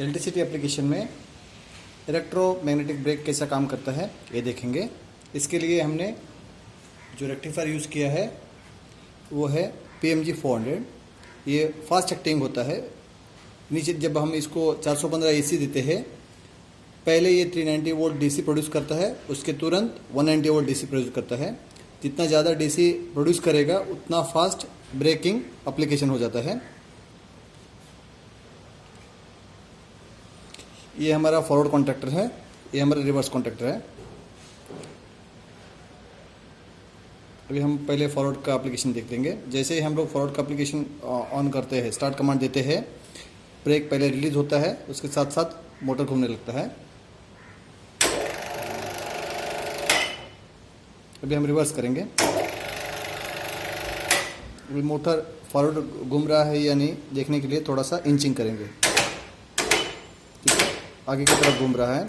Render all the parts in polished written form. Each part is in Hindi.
इलेक्ट्रिसिटी एप्लीकेशन में इलेक्ट्रोमैग्नेटिक ब्रेक कैसा काम करता है ये देखेंगे। इसके लिए हमने जो रेक्टिफायर यूज़ किया है वो है PMG 400। ये फास्ट एक्टिंग होता है। नीचे जब हम इसको 415 AC देते हैं, पहले ये 390 वोल्ट DC प्रोड्यूस करता है, उसके तुरंत 190 वोल्ट DC प्रोड्यूस करता है। जितना ज़्यादा DC प्रोड्यूस करेगा उतना फास्ट ब्रेकिंग एप्लीकेशन हो जाता है। ये हमारा फॉरवर्ड कॉन्टैक्टर है, ये हमारा रिवर्स कॉन्टैक्टर है। अभी हम पहले फॉरवर्ड का एप्लीकेशन देख लेंगे। जैसे ही हम लोग फॉरवर्ड का एप्लीकेशन ऑन करते हैं, स्टार्ट कमांड देते हैं, ब्रेक पहले रिलीज होता है, उसके साथ साथ मोटर घूमने लगता है। अभी हम रिवर्स करेंगे। अभी मोटर फॉरवर्ड घूम रहा है या नहीं देखने के लिए थोड़ा सा इंचिंग करेंगे। आगे की तरफ घूम रहा है।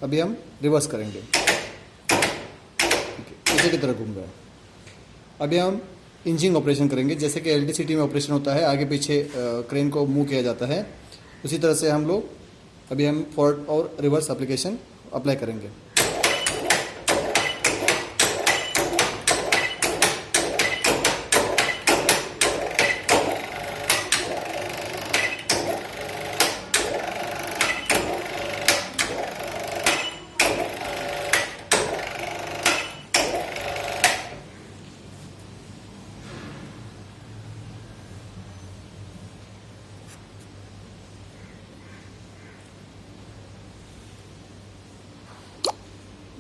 अभी हम रिवर्स करेंगे, पीछे की तरफ घूम रहा है। अभी हम इंचिंग ऑपरेशन करेंगे, जैसे कि इलेक्ट्रिसिटी में ऑपरेशन होता है, आगे पीछे क्रेन को मूव किया जाता है। उसी तरह से हम लोग अभी हम फॉरवर्ड और रिवर्स एप्लीकेशन अप्लाई करेंगे।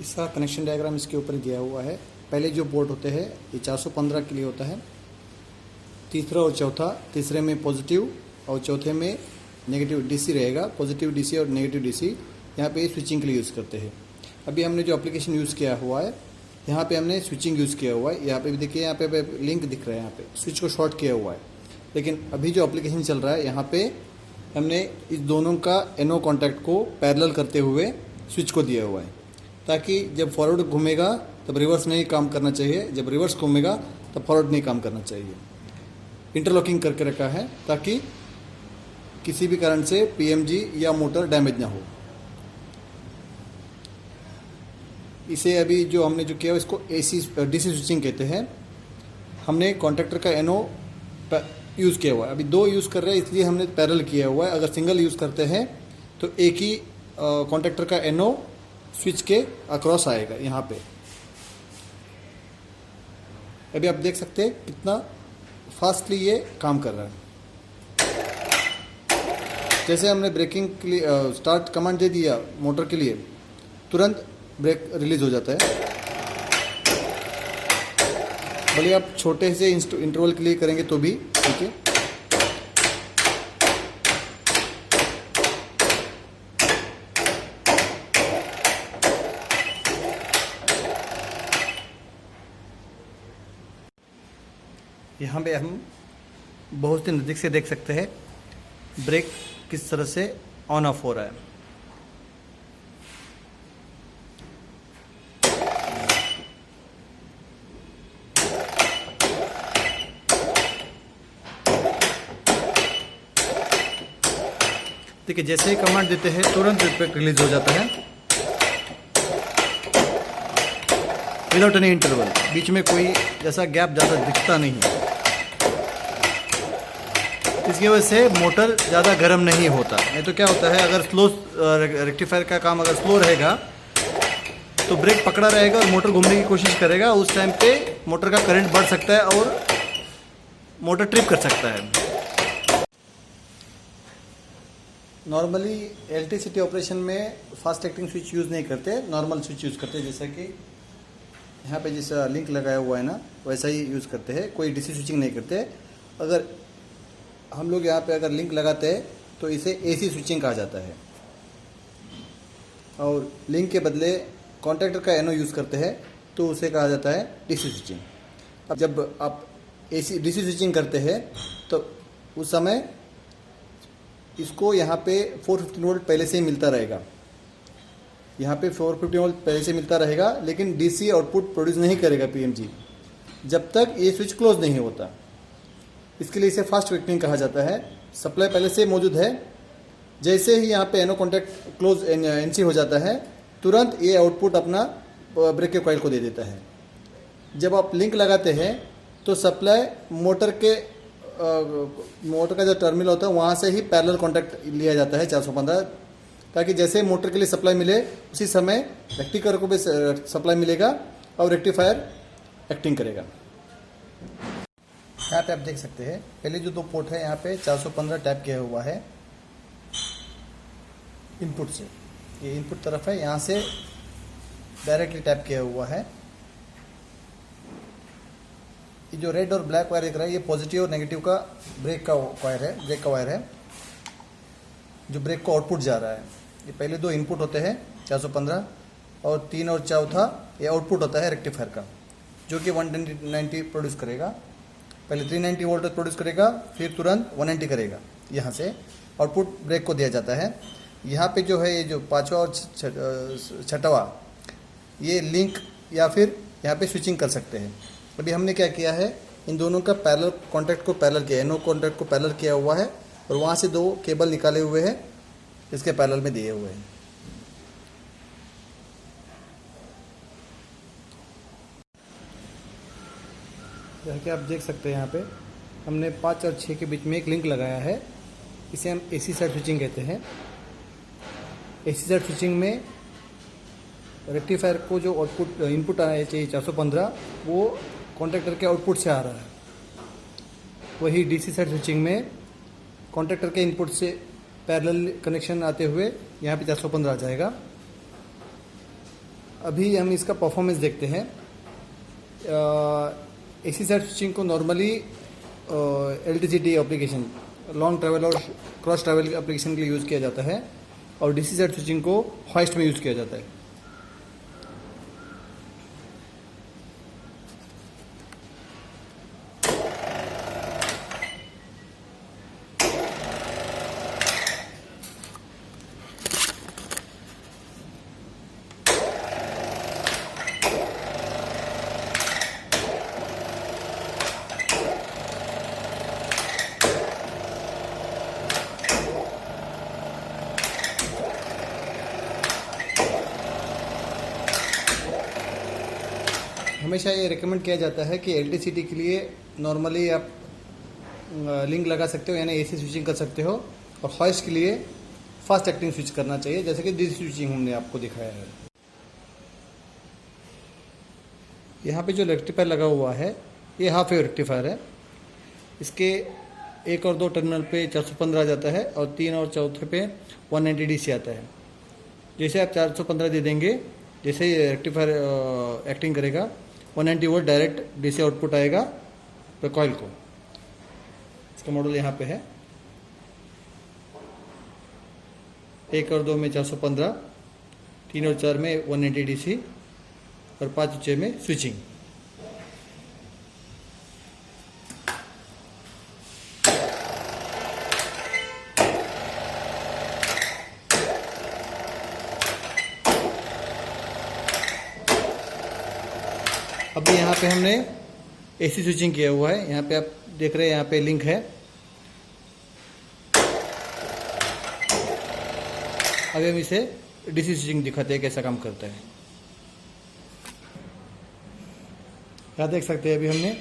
इसका कनेक्शन डायग्राम इसके ऊपर दिया हुआ है। पहले जो पोर्ट होते हैं ये 415 के लिए होता है। तीसरा और चौथा, तीसरे में पॉजिटिव और चौथे में नेगेटिव DC रहेगा। पॉजिटिव DC और नेगेटिव DC यहाँ पे स्विचिंग के लिए यूज़ करते हैं। अभी हमने जो एप्लीकेशन यूज़ किया हुआ है, यहाँ पे हमने स्विचिंग यूज़ किया हुआ है। यहाँ पे भी देखिए, यहाँ पे लिंक दिख रहा है, यहाँ पे स्विच को शॉर्ट किया हुआ है। लेकिन अभी जो एप्लीकेशन चल रहा है, यहाँ पे हमने इस दोनों का NO कॉन्टैक्ट को पैरेलल करते हुए स्विच को दिया हुआ है, ताकि जब फॉरवर्ड घूमेगा तब रिवर्स नहीं काम करना चाहिए, जब रिवर्स घूमेगा तब फॉरवर्ड नहीं काम करना चाहिए। इंटरलॉकिंग करके रखा है ताकि किसी भी कारण से PMG या मोटर डैमेज ना हो। इसे अभी जो हमने जो किया इसको DC स्विचिंग कहते हैं। हमने कॉन्टैक्टर का NO यूज़ किया हुआ है। अभी दो यूज़ कर रहे हैं इसलिए हमने पैरेलल किया हुआ है। अगर सिंगल यूज़ करते हैं तो एक ही कॉन्टैक्टर का NO स्विच के अक्रॉस आएगा यहाँ पे। अभी आप देख सकते हैं कितना फास्टली ये काम कर रहा है। जैसे हमने ब्रेकिंग के लिए स्टार्ट कमांड दे दिया मोटर के लिए, तुरंत ब्रेक रिलीज हो जाता है। भले आप छोटे से इंटरवल के लिए करेंगे तो भी ठीक है। यहाँ पे हम बहुत ही नज़दीक से देख सकते हैं ब्रेक किस तरह से ऑन ऑफ हो रहा है। देखिए, जैसे ही कमांड देते हैं तुरंत ब्रेक रिलीज हो जाता है विदाउट एनी इंटरवल। बीच में कोई जैसा गैप ज़्यादा दिखता नहीं है। इसकी वजह से मोटर ज़्यादा गर्म नहीं होता। नहीं तो क्या होता है, अगर स्लो रेक्टिफायर का काम अगर स्लो रहेगा तो ब्रेक पकड़ा रहेगा और मोटर घूमने की कोशिश करेगा। उस टाइम पे मोटर का करंट बढ़ सकता है और मोटर ट्रिप कर सकता है। नॉर्मली इलेक्ट्रिसिटी ऑपरेशन में फास्ट एक्टिंग स्विच यूज़ नहीं करते, नॉर्मल स्विच यूज़ करते हैं। जैसा कि यहाँ पे जैसा लिंक लगाया हुआ है ना, वैसा ही यूज़ करते हैं। कोई DC स्विचिंग नहीं करते। अगर हम लोग यहाँ पे अगर लिंक लगाते हैं तो इसे AC स्विचिंग कहा जाता है। और लिंक के बदले कॉन्टैक्टर का NO यूज़ करते हैं तो उसे कहा जाता है DC स्विचिंग। अब जब आप DC स्विचिंग करते हैं तो उस समय इसको यहाँ पे 450 वोल्ट पहले से ही मिलता रहेगा। यहाँ पे 450 वोल्ट पहले से मिलता रहेगा, लेकिन DC आउटपुट प्रोड्यूस नहीं करेगा PMG जब तक ये स्विच क्लोज नहीं होता। इसके लिए इसे फास्ट एक्टिंग कहा जाता है। सप्लाई पहले से मौजूद है, जैसे ही यहाँ पे एनो कॉन्टैक्ट क्लोज एनसी हो जाता है, तुरंत ये आउटपुट अपना ब्रेक के कॉइल को दे देता है। जब आप लिंक लगाते हैं तो सप्लाई मोटर का जो टर्मिनल होता है वहाँ से ही पैरेलल कॉन्टैक्ट लिया जाता है 415, ताकि जैसे मोटर के लिए सप्लाई मिले उसी समय रेक्टिफायर को भी सप्लाई मिलेगा और रेक्टिफायर एक्टिंग करेगा। यहाँ पे आप देख सकते हैं पहले जो 2 पोर्ट है यहाँ पे 415 टैप किया हुआ है इनपुट से, ये इनपुट तरफ है, यहाँ से डायरेक्टली टैप किया हुआ है। ये जो रेड और ब्लैक वायर दिख रहा है ये पॉजिटिव और नेगेटिव का ब्रेक का वायर है जो ब्रेक को आउटपुट जा रहा है। ये पहले 2 इनपुट होते हैं 415 और 3 और चौथा ये आउटपुट होता है रेक्टिफायर का, जो कि 190 प्रोड्यूस करेगा। पहले 390 वोल्ट प्रोड्यूस करेगा, फिर तुरंत 190 करेगा। यहाँ से आउटपुट ब्रेक को दिया जाता है। यहाँ पे जो है ये जो 5वां और 6वां ये लिंक या फिर यहाँ पे स्विचिंग कर सकते हैं। अभी हमने क्या किया है, इन दोनों का पैरेलल कॉन्टैक्ट को पैरेलल किया, एनो कॉन्टैक्ट को पैरेलल किया हुआ है और वहाँ से 2 केबल निकाले हुए हैं, इसके पैरेलल में दिए हुए हैं। जैसा कि आप देख सकते हैं यहाँ पे हमने 5 और 6 के बीच में एक लिंक लगाया है, इसे हम एसी साइड स्विचिंग कहते हैं। एसी साइड स्विचिंग में रेक्टिफायर को जो आउटपुट इनपुट आना चाहिए 415 वो कॉन्टैक्टर के आउटपुट से आ रहा है। वही डीसी साइड स्विचिंग में कॉन्टैक्टर के इनपुट से पैरेलल कनेक्शन आते हुए यहाँ पे 415 आ जाएगा। अभी हम इसका परफॉर्मेंस देखते हैं। एसी साइड स्विचिंग को नॉर्मली एलटीसीटी एप्लीकेशन, लॉन्ग ट्रैवल और क्रॉस ट्रैवल एप्लीकेशन के लिए यूज़ किया जाता है और डीसी साइड स्विचिंग को हॉइस्ट में यूज़ किया जाता है। हमेशा ये रिकमेंड किया जाता है कि एलटीसीटी के लिए नॉर्मली आप लिंक लगा सकते हो, यानी एसी स्विचिंग कर सकते हो, और हॉइस्ट के लिए फास्ट एक्टिंग स्विच करना चाहिए, जैसे कि डीसी स्विचिंग हमने आपको दिखाया है। यहाँ पे जो रेक्टिफायर लगा हुआ है ये हाफ वेव रेक्टिफायर है। इसके 1 और 2 टर्मिनल पे 415 आ जाता है और 3 और चौथे पे 190 डीसी आता है। जैसे आप 415 दे देंगे, जैसे ही रेक्टिफायर एक्टिंग करेगा 190 वोल्ट डायरेक्ट डीसी आउटपुट आएगा कॉइल को। इसका मॉडल यहाँ पे है। 1 और 2 में 415, 3 और 4 में 190 डीसी और 5 और 6 में स्विचिंग। अभी यहाँ पे हमने एसी स्विचिंग किया हुआ है। यहाँ पे आप देख रहे हैं, यहाँ पे लिंक है। अभी हम इसे डीसी स्विचिंग दिखाते हैं कैसा काम करता है। यहाँ देख सकते हैं अभी हमने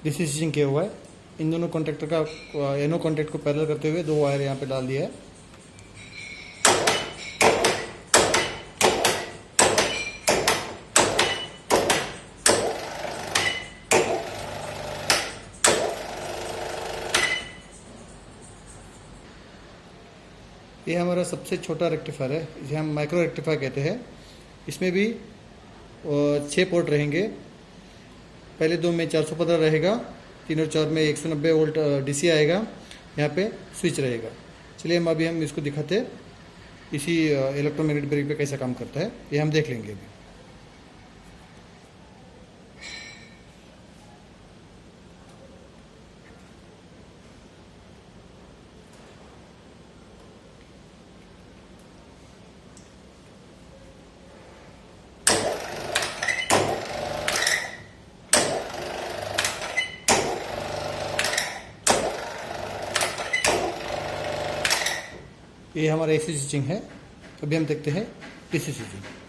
डीसी स्विचिंग किया हुआ है। इन दोनों कॉन्टैक्टर का एनो कॉन्टैक्ट को पैरेलल करते हुए 2 वायर यहाँ पे डाल दिया है। ये हमारा सबसे छोटा रेक्टिफायर है, इसे हम माइक्रो रेक्टिफायर कहते हैं। इसमें भी 6 पोर्ट रहेंगे। पहले 2 में 415 रहेगा, 3 और 4 में 190 वोल्ट डीसी आएगा, यहाँ पे स्विच रहेगा। चलिए अभी हम इसको दिखाते हैं इसी इलेक्ट्रोमैग्नेटिक ब्रेक पे कैसा काम करता है, ये हम देख लेंगे अभी। ये हमारा एसी स्विचिंग है। अभी हम देखते हैं डीसी स्विचिंग।